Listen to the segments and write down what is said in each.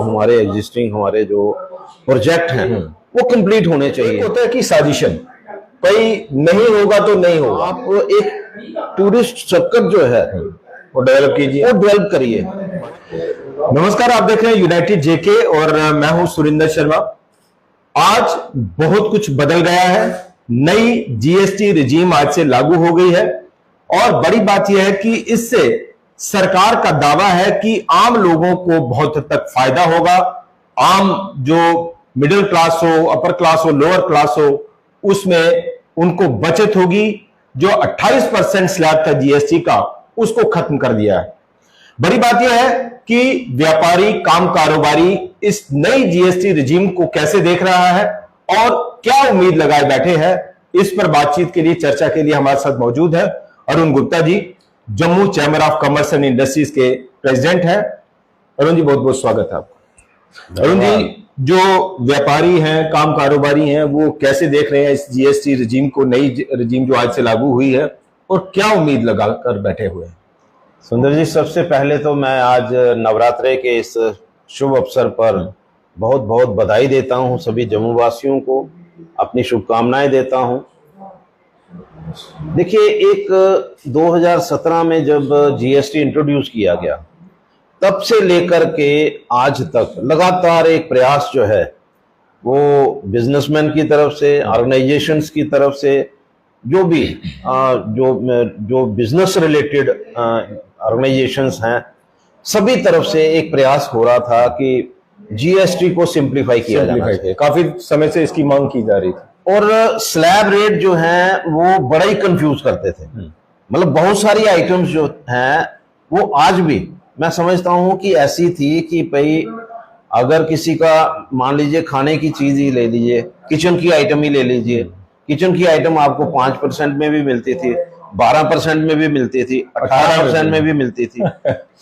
हमारे एग्जिस्टिंग हमारे जो प्रोजेक्ट हैं वो कंप्लीट होने चाहिए। होता है कि साजिशन भाई नहीं होगा तो नहीं होगा, आप एक टूरिस्ट सर्कल जो है वो डेवलप कीजिए, वो डेवलप करिए। नमस्कार, आप देख रहे हैं यूनाइटेड जेके और मैं हूं सुरिंदर शर्मा। आज बहुत कुछ बदल गया है, नई जीएसटी रिजीम आज से लागू हो गई है और बड़ी बात यह है कि इससे सरकार का दावा है कि आम लोगों को बहुत हद तक फायदा होगा। आम जो मिडिल क्लास हो, अपर क्लास हो, लोअर क्लास हो, उसमें उनको बचत होगी। जो 28% स्लैब था जीएसटी का, उसको खत्म कर दिया है। बड़ी बात यह है कि व्यापारी, काम कारोबारी इस नई जीएसटी रिजीम को कैसे देख रहा है और क्या उम्मीद लगाए बैठे हैं, इस पर बातचीत के लिए, चर्चा के लिए हमारे साथ मौजूद है Arun Gupta ji, Jammu chamber of commerce and industries के प्रेसिडेंट हैं। अरुण जी, बहुत बहुत स्वागत है आपका। अरुण जी, जो व्यापारी हैं, काम कारोबारी हैं, वो कैसे देख रहे हैं इस जीएसटी रिजीम को, नई रिजीम जो आज से लागू हुई है, और क्या उम्मीद लगाकर बैठे हुए हैं? सुंदर जी, सबसे पहले तो मैं आज नवरात्रे के इस शुभ अवसर पर बहुत बहुत बधाई देता हूं सभी जम्मू वासियों को, अपनी शुभकामनाएं देता हूं। देखिए, एक 2017 में जब जीएसटी इंट्रोड्यूस किया गया, तब से लेकर के आज तक लगातार एक प्रयास जो है वो बिजनेसमैन की तरफ से, ऑर्गेनाइजेशंस की तरफ से, जो भी जो बिजनेस रिलेटेड ऑर्गेनाइजेशंस हैं, सभी तरफ से एक प्रयास हो रहा था कि जीएसटी को सिंप्लीफाई किया जाना चाहिए। काफी समय से इसकी मांग की जा रही थी और स्लैब रेट जो है वो बड़ा ही कंफ्यूज करते थे। मतलब बहुत सारी आइटम्स जो हैं वो आज भी मैं समझता हूं कि ऐसी थी कि भाई अगर किसी का, मान लीजिए खाने की चीज ही ले लीजिए, किचन की आइटम ही ले लीजिए, किचन की आइटम आपको 5% में भी मिलती थी, 12% में भी मिलती थी, 18% में भी मिलती थी।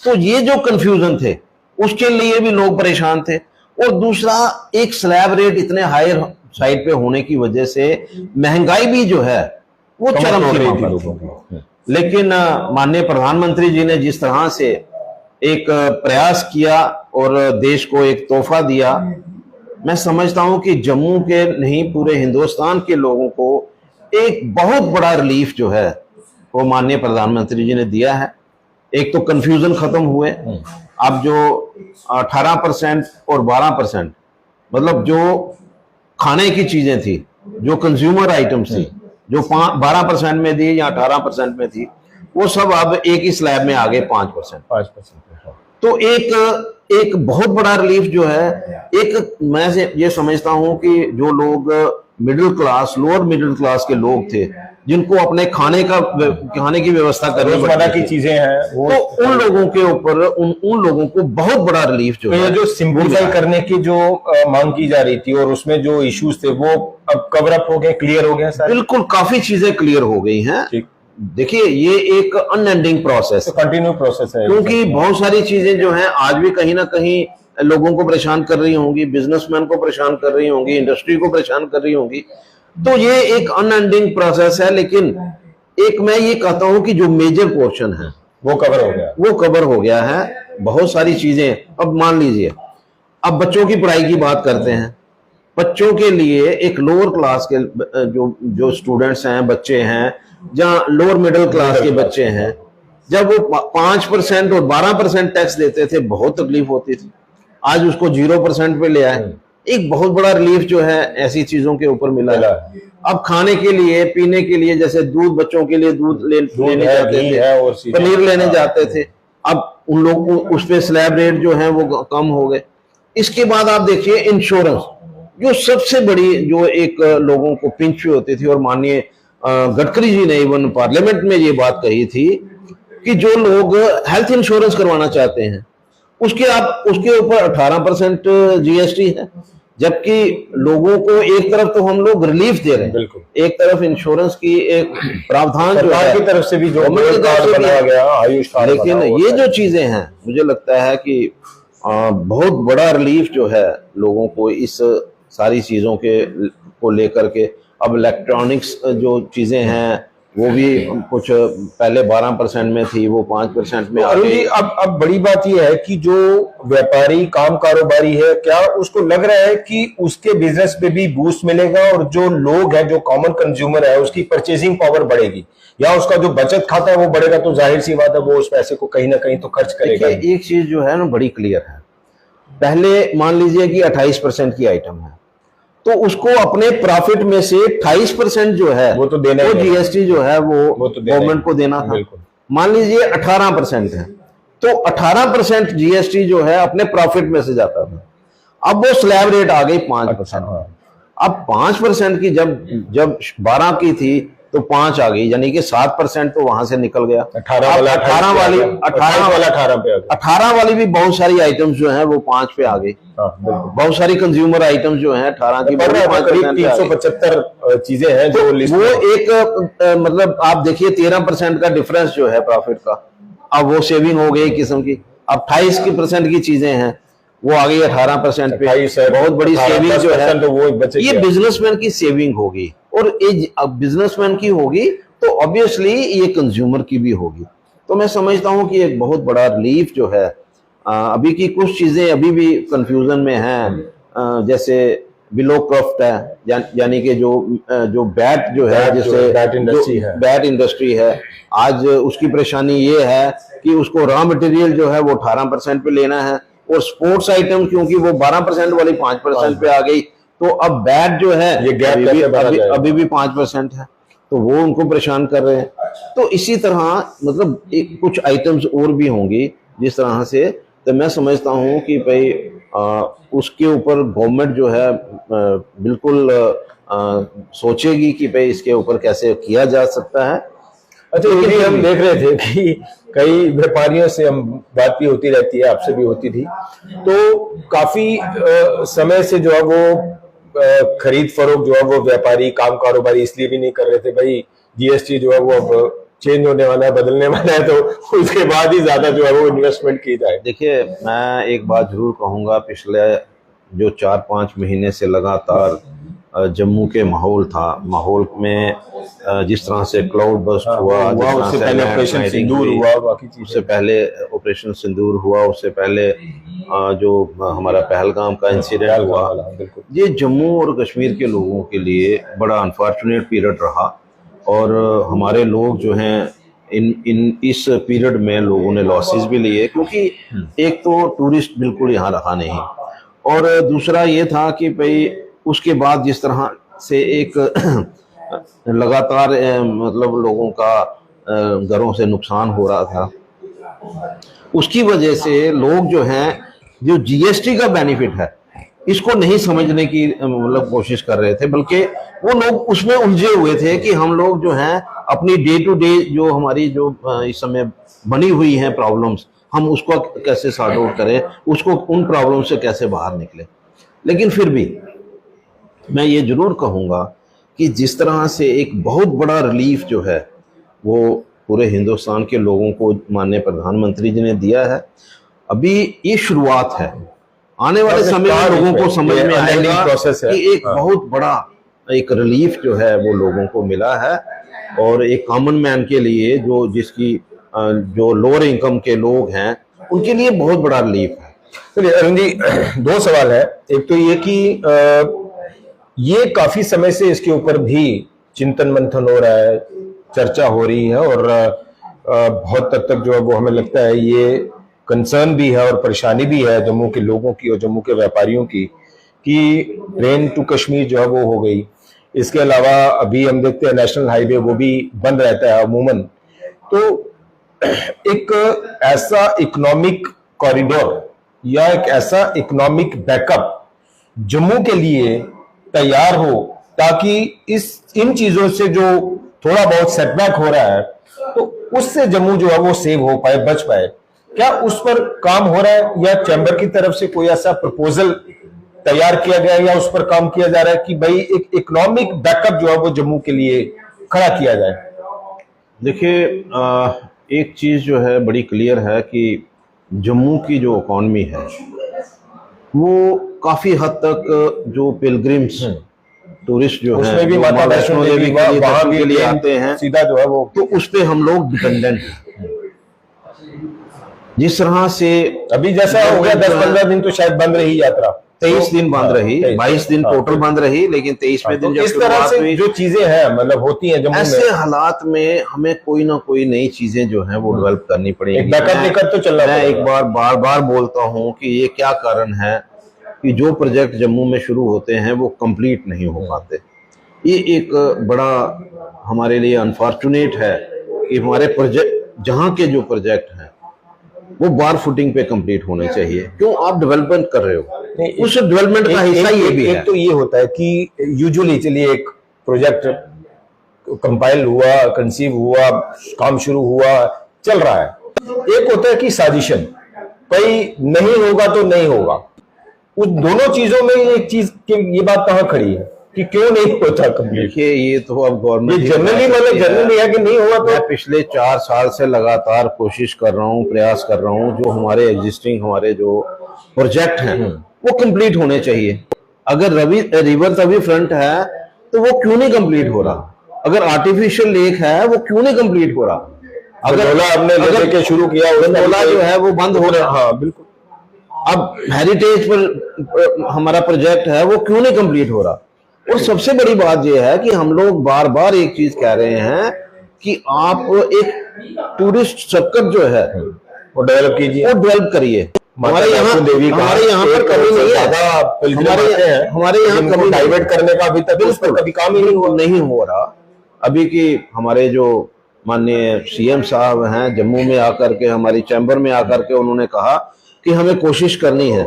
तो ये जो कंफ्यूजन थे उसके लिए भी लोग परेशान थे। और दूसरा, एक स्लैब रेट इतने हायर साइड पे होने की वजह से महंगाई भी जो है वो चरम सीमा पर थी। लेकिन माननीय प्रधानमंत्री जी ने जिस तरह से एक प्रयास किया और देश को एक तोहफा दिया, मैं समझता हूं कि जम्मू के नहीं पूरे हिंदुस्तान के लोगों को एक बहुत बड़ा रिलीफ जो है वो माननीय प्रधानमंत्री जी ने दिया है। एक तो कंफ्यूजन खत्म हुए। अब जो 18% और 12%, मतलब जो खाने की चीजें थी, जो कंज्यूमर आइटम्स थी, जो 12% में थी या 18% में थी, वो सब अब एक ही स्लैब में आ गए 5%। तो एक बहुत बड़ा रिलीफ जो है, एक मैं ये समझता हूं कि जो लोग middle class, lower middle class के लोग थे, जिनको अपने खाने की व्यवस्था करनी की चीजें हैं, तो उन लोगों के ऊपर उन लोगों को बहुत बड़ा रिलीफ जो है, जो सिंप्लीफाई करने की जो मांग की जा रही थी और उसमें जो इश्यूज थे वो अब कवर अप हो गए, क्लियर हो गए सारे। बिल्कुल, काफी चीजें क्लियर हो गई हैं। देखिए, ये एक अनएंडिंग प्रोसेस, कंटिन्यू प्रोसेस है, क्योंकि बहुत सारी चीजें जो हैं आज भी कहीं ना कहीं लोगों को परेशान कर रही होंगी, बिजनेसमैन को परेशान कर रही होंगी, इंडस्ट्री को परेशान कर रही होंगी। तो ये एक अनएंडिंग प्रोसेस है। लेकिन एक मैं ये कहता हूं कि जो मेजर पोर्शन है वो कवर हो गया है। बहुत सारी चीजें, अब मान लीजिए, अब बच्चों की पढ़ाई की बात करते हैं। बच्चों के लिए एक लोअर क्लास के जो स्टूडेंट्स हैं, बच्चे हैं, जहाँ लोअर मिडिल क्लास के बच्चे हैं, जब वो 5% और 12% टैक्स देते थे, बहुत तकलीफ होती थी। आज उसको 0% पे ले आए, एक बहुत बड़ा रिलीफ जो है ऐसी चीजों के ऊपर मिला है। अब खाने के लिए, पीने के लिए, जैसे दूध, बच्चों के लिए दूध लेने जाते थे, पनीर लेने जाते थे, अब उन लोग उस पे स्लैब रेट जो है वो कम हो गए। इसके बाद आप देखिए इंश्योरेंस, जो सबसे बड़ी जो एक लोगों को पिंच होती थी, और माननीय गडकरी जी ने इवन पार्लियामेंट में ये बात कही थी कि जो लोग हेल्थ इंश्योरेंस करवाना चाहते हैं उसके ऊपर 18% जीएसटी है। जबकि लोगों को एक तरफ तो हम लोग रिलीफ दे रहे हैं, एक तरफ इंश्योरेंस की एक प्रावधान जो है की तरफ से भी जो बनाया गया आयुष कार्ड, लेकिन ये जो चीजें हैं, मुझे लगता है कि बहुत बड़ा रिलीफ जो है लोगों को इस सारी चीजों को लेकर के। अब इलेक्ट्रॉनिक्स जो चीजें हैं, वो भी कुछ पहले 12% में थी, वो 5% में आ अरुण जी, गई। अब बड़ी बात यह है कि जो व्यापारी काम कारोबारी है, क्या उसको लग रहा है कि उसके बिजनेस पे भी बूस्ट मिलेगा और जो लोग हैं, जो कॉमन कंज्यूमर है, उसकी परचेजिंग पावर बढ़ेगी, या उसका जो बचत खाता है वो बढ़ेगा? तो जाहिर सी बात है वो उस पैसे को कहीं ना कहीं तो खर्च करेगा। देखिए, एक चीज जो है ना बड़ी क्लियर है। पहले मान लीजिए कि 28% की आइटम है, तो उसको अपने प्रॉफिट में से 28% जो है वो तो देना ही वो है। जीएसटी जो है वो तो देना गवर्नमेंट ही को देना था। बिल्कुल। मान लीजिए 18% है, तो 18% जीएसटी जो है अपने प्रॉफिट में से जाता था। अब वो स्लैब रेट आ गई 5%। अब 5% की जब जब 12 की थी तो 5 आ गई, यानी कि 7% तो वहां से निकल गया। 18 वाला 18 वाली 18 वाला 18 पे आ गया। 18 वाली भी बहुत सारी आइटम्स जो हैं वो 5 पे आ गई। हाँ, बिल्कुल। बहुत सारी कंज्यूमर आइटम्स जो हैं 18 की पड़ रहा है, 5% करीब पे आ गई। 375 चीजें हैं जो लिस्ट वो में। एक मतलब आप देखिए 13% का डिफरेंस जो है प्रॉफिट का, अब वो सेविंग हो गई किस्म की। अब 28% की चीजें हैं, वो आ गई 18% पे। 28 है, बहुत बड़ी 18, सेविंग जो है 10% तो वो बचेगी। ये बिजनेसमैन की सेविंग होगी, और अब बिजनेसमैन की होगी तो ऑब्वियसली ये कंज्यूमर की भी होगी। तो मैं समझता हूं कि एक बहुत बड़ा रिलीफ जो है, अभी की कुछ चीजें अभी भी कंफ्यूजन में हैं, जैसे बिलो क्रॉफ्ट है, यानी कि जो बैट जो है, बैट जो जैसे बैट इंडस्ट्री है। बैट इंडस्ट्री है, आज उसकी परेशानी ये है कि उसको रॉ मटेरियल जो है वो 18% पे लेना है, और स्पोर्ट्स आइटम क्योंकि वो 12% वाली 5% पे आ गई, तो अब बैट जो है ये गैप अभी कैसे बढ़ा भी जाएगा? अभी भी 5% है, तो वो उनको परेशान कर रहे हैं। तो इसी तरह मतलब कुछ आइटम्स और भी होंगी जिस तरह से, तो मैं समझता हूँ कि भाई उसके ऊपर गवर्नमेंट जो है बिल्कुल सोचेगी कि भाई इसके ऊपर कैसे किया जा सकता है। अच्छा, ये भी हम देख रहे थे कि कई व्यापारियों से हम बात भी होती रहती है, आपसे भी होती थी, तो काफी समय से जो है वो खरीद फरोख्त जो है वो व्यापारी काम कारोबारी इसलिए भी नहीं कर रहे थे, भाई जीएसटी जो है वो अब चेंज होने वाला है, बदलने वाला है, तो उसके बाद ही ज्यादा जो है वो इन्वेस्टमेंट की जाए। देखिए, मैं एक बात जरूर कहूँगा, पिछले जो 4-5 महीने से लगातार जम्मू के माहौल में जिस तरह से क्लाउड बस्ट हुआ, उससे पहले ऑपरेशन सिंदूर हुआ, बाकी चीजें, उससे पहले ऑपरेशन सिंदूर हुआ, उससे पहले जो हमारा पहलगाम का इंसिडेंट हुआ, ये जम्मू और कश्मीर के लोगों के लिए बड़ा अनफॉर्चुनेट पीरियड रहा। और हमारे लोग जो हैं इस पीरियड में लोगों ने लॉसेस भी लिए, क्योंकि एक तो टूरिस्ट बिल्कुल यहाँ रहा नहीं, और दूसरा ये था कि भाई उसके बाद जिस तरह से एक लगातार मतलब लोगों का घरों से नुकसान हो रहा था, उसकी वजह से लोग जो हैं जो जीएसटी का बेनिफिट है इसको नहीं समझने की मतलब कोशिश कर रहे थे, बल्कि वो लोग उसमें उलझे हुए थे कि हम लोग जो हैं अपनी डे टू डे जो हमारी जो इस समय बनी हुई हैं प्रॉब्लम्स, हम उसको कैसे सॉर्ट आउट करें, उसको उन प्रॉब्लम से कैसे बाहर निकले। लेकिन फिर भी मैं ये जरूर कहूँगा कि जिस तरह से एक बहुत बड़ा रिलीफ जो है वो पूरे हिंदुस्तान के लोगों को माननीय प्रधानमंत्री जी ने दिया है, अभी ये शुरुआत है। आने वाले समय में लोगों को समझ में आएगा कि एक बहुत बड़ा एक रिलीफ जो है वो लोगों को मिला है, और एक कॉमन मैन के लिए जो लोअर इनकम के लोग हैं उनके लिए बहुत बड़ा रिलीफ है। चलिए अरुण जी, दो सवाल है। एक तो ये कि ये काफी समय से इसके ऊपर भी चिंतन मंथन हो रहा है, चर्चा हो रही है, और बहुत हद तक जो है वो हमें लगता है ये कंसर्न भी है और परेशानी भी है जम्मू के लोगों की और जम्मू के व्यापारियों की, कि ट्रेन टू कश्मीर जो है वो हो गई। इसके अलावा अभी हम देखते हैं नेशनल हाईवे वो भी बंद रहता है अमूमन। तो एक ऐसा इकोनॉमिक कॉरिडोर या एक ऐसा इकोनॉमिक बैकअप जम्मू के लिए तैयार हो, ताकि इन चीजों से जो थोड़ा बहुत सेटबैक हो रहा है तो उससे जम्मू जो है वो सेव हो पाए, बच पाए। क्या उस पर काम हो रहा है, या चैम्बर की तरफ से कोई ऐसा प्रपोजल तैयार किया गया है, या उस पर काम किया जा रहा है कि भाई एक इकोनॉमिक बैकअप जो है वो जम्मू के लिए खड़ा किया जाए? देखिए, एक चीज जो है बड़ी क्लियर है कि जम्मू की जो इकॉनमी है वो काफी हद तक जो पिलग्रिम्स टूरिस्ट जो है उसमें भी माता वैष्णो देवी वहां के लिए आते हैं, सीधा जो है वो, तो उस पे हम लोग डिपेंडेंट हैं। जिस तरह से अभी जैसा हो गया 10-15 दिन तो शायद बंद रही यात्रा, 23 दिन बंद रही, 22 दिन टोटल बंद रही, लेकिन 23वें दिन जब इस तरह से जो चीजें हैं मतलब होती हैं जम्मू में, ऐसे हालात में हमें कोई ना कोई नई चीजें जो हैं वो डेवलप करनी पड़ेगी। एक बैकअप लेकर तो चलना मैं पड़ेगा। एक बार बार बोलता हूं कि ये क्या कारण है कि जो प्रोजेक्ट जम्मू में शुरू होते हैं वो कंप्लीट नहीं हो पाते। ये एक बड़ा हमारे लिए अनफॉर्चुनेट है कि हमारे प्रोजेक्ट, जहाँ के जो प्रोजेक्ट हैं वो बार फुटिंग पे कंप्लीट होने चाहिए। क्यों? आप डेवलपमेंट कर रहे हो, उस डेवलपमेंट का हिस्सा ये भी है। एक तो ये होता है कि यूजुअली चलिए एक प्रोजेक्ट कंपाइल हुआ, कंसीव हुआ, काम शुरू हुआ, चल रहा है। एक होता है कि साजिशन, भाई नहीं होगा तो नहीं होगा। उस दोनों चीजों में एक चीज ये बात कहाँ खड़ी है कि क्यों नहीं होता कंप्लीट? देखिए, ये तो अब गवर्नमेंट जनरली मतलब जनरली है कि नहीं हुआ। तो मैं पिछले 4 साल से लगातार कोशिश कर रहा हूँ, प्रयास कर रहा हूँ, जो हमारे एग्जिस्टिंग हमारे जो प्रोजेक्ट हैं वो कंप्लीट होने चाहिए। अगर रिवर तवी फ्रंट है तो वो क्यों नहीं कंप्लीट हो रहा? अगर आर्टिफिशियल लेक है वो क्यों नहीं कंप्लीट हो रहा? अगर हमने लेके शुरू किया, गंडोला जो है वो बंद हो रहा। हाँ बिल्कुल। अब हेरिटेज पर हमारा प्रोजेक्ट है वो क्यों नहीं कंप्लीट हो रहा? और सबसे बड़ी बात यह है कि हम लोग बार बार एक चीज कह रहे हैं कि आप एक टूरिस्ट सर्किट जो है वो डेवलप कीजिए, वो डेवलप करिए। हमारे यहाँ पर कमी नहीं है, हमारे यहाँ कमी डाइवर्ट करने का अभी तक उस पर कभी काम ही नहीं हो रहा। अभी की हमारे जो माननीय सीएम साहब हैं, जम्मू में आकर के हमारी चैम्बर में आकर के उन्होंने कहा कि हमें कोशिश करनी है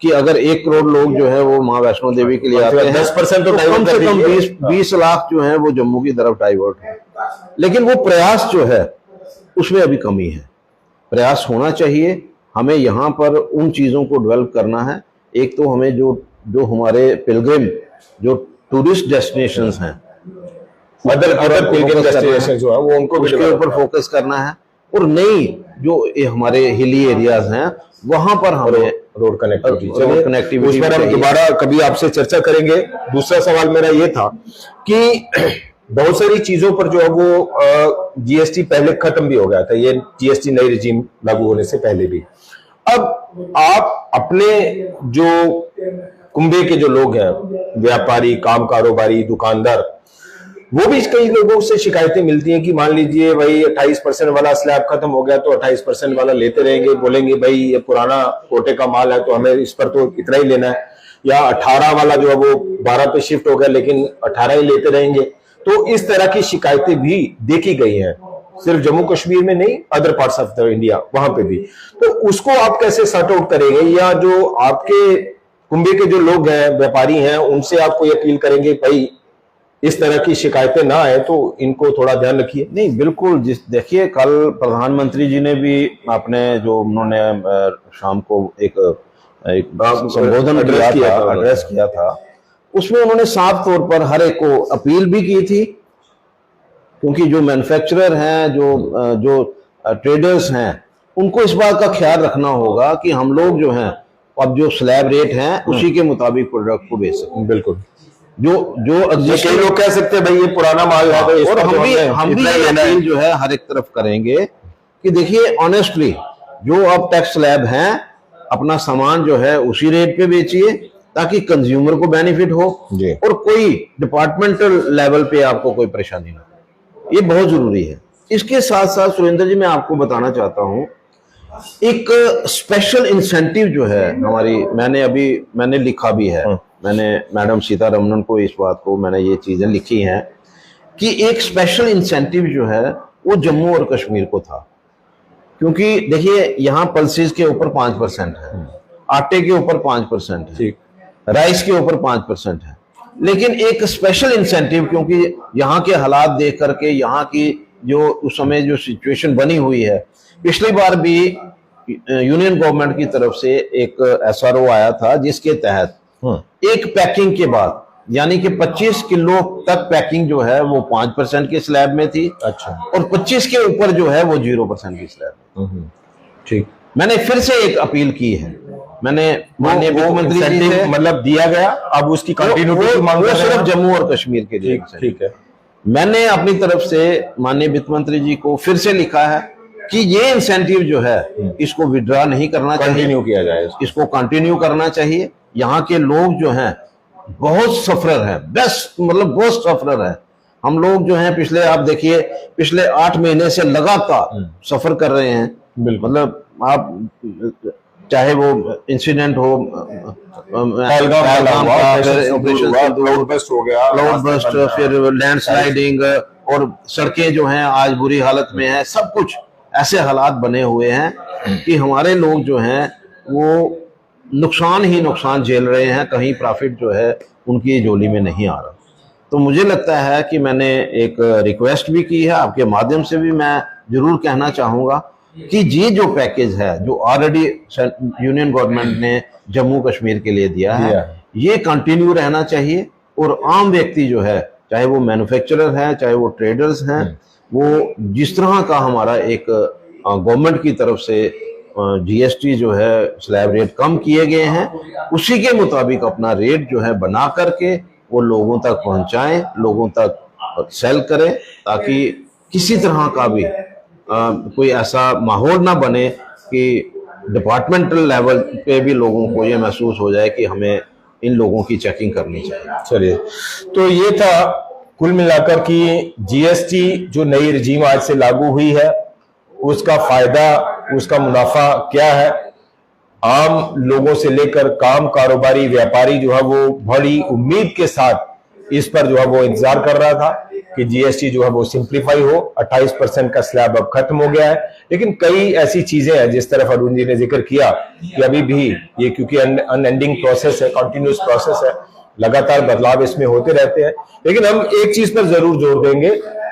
कि अगर 1 करोड़ लोग जो है वो माँ वैष्णो देवी के लिए आते हैं, 10% तो कम से कम 20 लाख जो है वो जम्मू की तरफ डाइवर्ट है। लेकिन वो प्रयास जो है उसमें अभी कमी है। प्रयास होना चाहिए। हमें यहाँ पर उन चीजों को डेवलप करना है। एक तो हमें जो हमारे पिलग्रिम जो टूरिस्ट डेस्टिनेशंस हैं, अदर पिलग्रिम डेस्टिनेशंस जो है वो उनको उसके ऊपर फोकस करना है। और नई जो हमारे हिली एरियाज हैं वहां पर हमें रोड कनेक्टिविटी, उस पर हम दोबारा कभी आपसे चर्चा करेंगे। दूसरा सवाल मेरा ये था कि बहुत सारी चीजों पर जो है वो जीएसटी पहले खत्म भी हो गया था, ये जीएसटी नई रिजीम लागू होने से पहले भी। अब आप अपने जो कुंबे के जो लोग हैं, व्यापारी, काम कारोबारी, दुकानदार, वो भी कई लोगों से शिकायतें मिलती हैं कि मान लीजिए भाई 28% वाला स्लैब खत्म हो गया तो 28% वाला लेते रहेंगे, बोलेंगे भाई ये पुराना कोटे का माल है तो हमें इस पर तो इतना ही लेना है, या 18 वाला जो है वो 12 पे शिफ्ट हो गया लेकिन 18 ही लेते रहेंगे। तो इस तरह की शिकायतें भी देखी गई हैं, सिर्फ जम्मू कश्मीर में नहीं, other parts of the India वहां पे भी। तो उसको आप कैसे सॉर्ट आउट करेंगे, या जो आपके कुंबे के जो लोग हैं, व्यापारी हैं, उनसे आप कोई अपील करेंगे भाई इस तरह की शिकायतें ना आए तो इनको थोड़ा ध्यान रखिए? नहीं, बिल्कुल। देखिए, कल प्रधानमंत्री जी ने भी अपने जो उन्होंने शाम को एक संबोधन एड्रेस किया था, उसमें उन्होंने साफ तौर पर हर एक को अपील भी की थी, क्योंकि जो मैन्युफैक्चरर हैं, जो ट्रेडर्स हैं, उनको इस बात का ख्याल रखना होगा कि हम लोग जो हैं अब जो स्लैब रेट हैं उसी के मुताबिक प्रोडक्ट को बेच सकें। बिल्कुल। जो कई लोग कह सकते हैं भाई ये पुराना माल है, तो और हम भी अपील जो है हर एक तरफ करेंगे कि देखिए, ऑनेस्टली जो अब टैक्स स्लैब हैं अपना सामान जो है उसी रेट पे बेचिए ताकि कंज्यूमर को बेनिफिट हो और कोई डिपार्टमेंटल लेवल पे आपको कोई परेशानी ना हो। ये बहुत जरूरी है। इसके साथ साथ सुरेंद्र जी, मैं आपको बताना चाहता हूं, एक स्पेशल इंसेंटिव जो है हमारी, मैंने लिखा भी है, मैंने मैडम सीतारमण को इस बात को मैंने ये चीजें लिखी हैं कि एक स्पेशल इंसेंटिव जो है वो जम्मू और कश्मीर को था। क्योंकि देखिए, यहाँ पल्सेस के ऊपर 5% है, आटे के ऊपर 5% है, राइस के ऊपर 5% है, लेकिन एक स्पेशल इंसेंटिव, क्योंकि यहाँ के हालात देख करके, यहाँ की जो उस समय जो सिचुएशन बनी हुई है, पिछली बार भी यूनियन गवर्नमेंट की तरफ से एक SRO आया था जिसके तहत एक पैकिंग के बाद, यानी कि 25 किलो तक पैकिंग जो है वो 5% के स्लैब में थी। अच्छा। और 25 के ऊपर जो है वो 0% की स्लैब। ठीक। मैंने फिर से एक अपील की है मैंने माननीय वित्त मंत्री जी से मतलब दिया गया, अब उसकी कंटिन्यूटी की मांग कर रहे सिर्फ हैं। जम्मू और कश्मीर के लिए। ठीक है। मैंने अपनी तरफ से माननीय वित्त मंत्री जी को फिर से लिखा है कि ये इंसेंटिव जो है इसको विड्रॉ नहीं करना चाहिए, कंटिन्यू किया जाए, इसको कंटिन्यू करना चाहिए। यहाँ के लोग जो हैं बहुत सफरर हैं, बेस्ट मतलब बहुत सफरर है। हम लोग जो हैं पिछले, आप देखिए पिछले 8 महीने से लगातार सफर कर रहे हैं। मतलब आप चाहे वो इंसिडेंट हो, ऑपरेशन क्लाउड बस्ट हो गया, क्लाउड बस्ट, फिर लैंडस्लाइडिंग, और सड़कें जो हैं आज बुरी हालत में हैं, सब कुछ ऐसे हालात बने हुए हैं कि हमारे लोग जो हैं वो नुकसान ही नुकसान झेल रहे हैं, कहीं प्रॉफिट जो है उनकी झोली में नहीं आ रहा। तो मुझे लगता है कि मैंने एक रिक्वेस्ट भी की है, आपके माध्यम से भी मैं जरूर कहना चाहूँगा कि ये जो पैकेज है जो ऑलरेडी यूनियन गवर्नमेंट ने जम्मू कश्मीर के लिए दिया है, ये कंटिन्यू रहना चाहिए। और आम व्यक्ति जो है, चाहे वो मैन्युफैक्चरर है, चाहे वो ट्रेडर्स हैं, वो जिस तरह का हमारा एक गवर्नमेंट की तरफ से जीएसटी जो है स्लैब रेट कम किए गए हैं, उसी के मुताबिक अपना रेट जो है बना करके वो लोगों तक पहुंचाएं, लोगों तक सेल करें, ताकि किसी तरह का भी कोई ऐसा माहौल ना बने कि डिपार्टमेंटल लेवल पे भी लोगों को ये महसूस हो जाए कि हमें इन लोगों की चेकिंग करनी चाहिए। चलिए, तो ये था कुल मिलाकर कि जीएसटी जो नई रजीम आज से लागू हुई है, उसका फायदा, उसका मुनाफा क्या है। आम लोगों से लेकर काम कारोबारी व्यापारी जो है वो बड़ी उम्मीद के साथ इस पर जो है वो इंतजार कर रहा था कि जीएसटी जो है वो सिंप्लीफाई हो। 28% का स्लैब अब खत्म हो गया है, लेकिन कई ऐसी चीजें हैं जिस तरफ अरुण जी ने जिक्र किया कि अभी भी ये, क्योंकि अनएंडिंग प्रोसेस है, कंटिन्यूस प्रोसेस है, लगातार बदलाव इसमें होते रहते हैं। लेकिन हम एक चीज पर जरूर जोर देंगे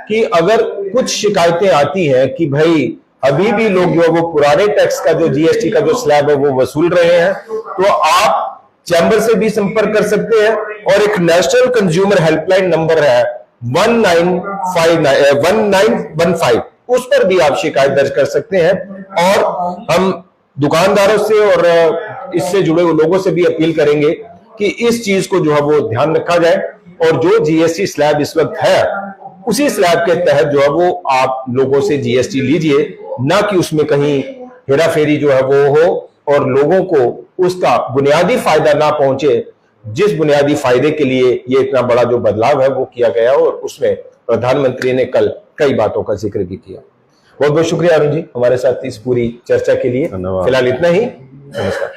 कि अगर कुछ शिकायतें आती हैं कि भाई अभी भी लोग जो है वो पुराने टैक्स का जो जीएसटी का जो स्लैब है वो वसूल रहे हैं, तो आप चैम्बर से भी संपर्क कर सकते हैं। और एक नेशनल कंज्यूमर हेल्पलाइन नंबर है 1915, उस पर भी आप शिकायत दर्ज कर सकते हैं। और हम दुकानदारों से और इससे जुड़े हुए लोगों से भी अपील करेंगे कि इस चीज को जो है वो ध्यान रखा जाए, और जो जीएसटी स्लैब इस वक्त है उसी स्लैब के तहत जो है वो आप लोगों से जीएसटी लीजिए, ना कि उसमें कहीं हेराफेरी जो है वो हो और लोगों को उसका बुनियादी फायदा ना पहुंचे, जिस बुनियादी फायदे के लिए ये इतना बड़ा जो बदलाव है वो किया गया। और उसमें प्रधानमंत्री ने कल कई बातों का जिक्र भी किया। बहुत बहुत शुक्रिया अरुण जी हमारे साथ इस पूरी चर्चा के लिए। फिलहाल इतना ही, नमस्कार।